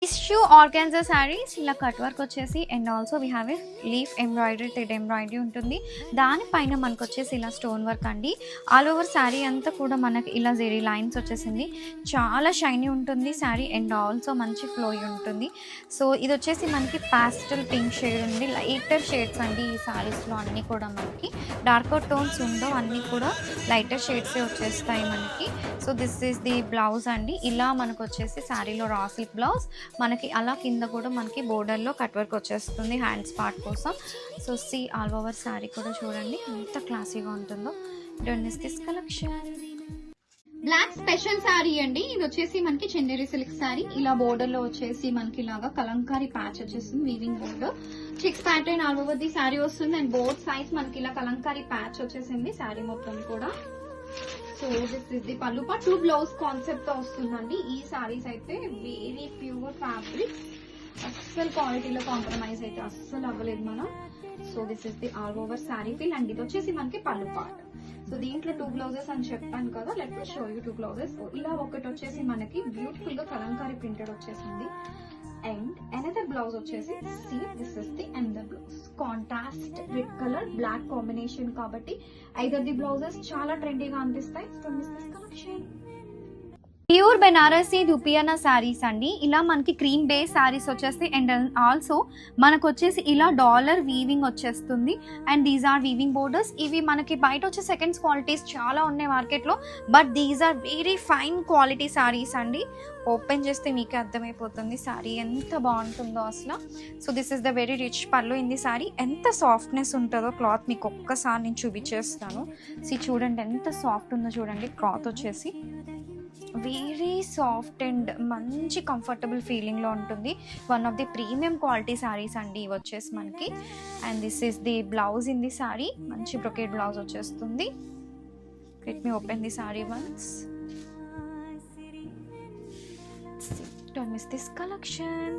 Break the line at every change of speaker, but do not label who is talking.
Tissue organza saris ఇలా cut work వచ్చేసి and also we have a leaf embroidery thread embroidery ఉంటుంది. దానిపైన మనకు వచ్చేసి ఇలా స్టోన్ వర్క్ అండి. ఆల్ ఓవర్ శారీ అంతా కూడా మనకి ఇలా జెరీ లైన్స్ వచ్చేసింది. చాలా షైనీ ఉంటుంది శారీ అండ్ ఆల్సో మంచి ఫ్లోయి ఉంటుంది. సో ఇది వచ్చేసి మనకి పాస్టల్ పింక్ షేడ్ ఉంది. లైటర్ షేడ్స్ అండి ఈ శారీస్లో అన్నీ కూడా మనకి డార్కర్ టోన్స్ ఉండవు, అన్నీ కూడా లైటర్ షేడ్సే వచ్చేస్తాయి మనకి. So this is the blouse అండి. ఇలా మనకు వచ్చేసి శారీలో రా సిల్క్ బ్లౌజ్, మనకి అలా కింద కూడా మనకి బోర్డర్లో కట్ వర్క్ వచ్చేస్తుంది హ్యాండ్స్ పార్ట్ కోసం. So see all over sari కూడా చూడండి ఎంత క్లాసీగా ఉంటుందో. Don't miss this collection. Black special sari అండి. ఇది వచ్చేసి మనకి చందేరి సిల్క్ శారీ. ఇలా బోర్డర్ లో వచ్చేసి మనకి ఇలాగా కలంకారీ ప్యాచ్ వచ్చేస్తుంది, weaving border, checks pattern all over the sari వస్తుంది. అండ్ బోత్ సైజ్ మనకి ఇలా కలంకారీ ప్యాచ్ వచ్చేసింది శారీ మొత్తం కూడా. సో దిస్ ఇస్ ది పల్లు పార్ట్. 2 బ్లౌజ్ కాన్సెప్ట్ తో వస్తుందండి. ఈ సారీస్ అయితే వెరీ ప్యూర్ ఫ్యాబ్రిక్, అస్సలు క్వాలిటీలో కాంప్రమైజ్ అయితే అస్సలు అవ్వలేదు మనం. So this is the all over sari feel. And ఇది వచ్చేసి మనకి పల్లు పార్ట్. సో దీంట్లో 2 బ్లౌజెస్ అని చెప్పాను కదా, let me show you 2 blouses. ఇలా ఒకటి వచ్చేసి మనకి బ్యూటిఫుల్ గా కలంకారీ ప్రింటెడ్ వచ్చేసింది. అండ్ అనదర్ బ్లౌజ్ వచ్చేసి see this is the another blouse. Contrast red colour black combination కాబట్టి ఐదర్ ది బ్లౌజెస్ చాలా ట్రెండీగా అనిపిస్తాయి. So miss this collection. Pure Banarasi dupioni saris అండి. ఇలా మనకి క్రీమ్ బేస్ శారీస్ వచ్చేస్తాయి అండ్ ఆల్సో మనకు వచ్చేసి ఇలా డాలర్ వీవింగ్ వచ్చేస్తుంది. And these are weaving borders. ఇవి మనకి బయట వచ్చే సెకండ్స్ క్వాలిటీస్ చాలా ఉన్నాయి మార్కెట్లో, but these are very fine quality saris అండి. ఓపెన్ చేస్తే మీకే అర్థమైపోతుంది శారీ ఎంత బాగుంటుందో అసలు. So this is the very rich pallu in the sari. ఎంత సాఫ్ట్నెస్ ఉంటుందో క్లాత్ మీకు ఒక్కసారి నేను చూపించేస్తాను. చూడండి ఎంత సాఫ్ట్ ఉందో చూడండి. క్లాత్ వచ్చేసి వెరీ సాఫ్ట్ అండ్ మంచి కంఫర్టబుల్ ఫీలింగ్లో ఉంటుంది. One of the premium quality saris అండి ఇవి వచ్చేసి మనకి. And this is the blouse in the sari. మంచి బ్రొకేట్ బ్లౌజ్ వచ్చేస్తుంది. Let me open the sari once. Don't miss this collection.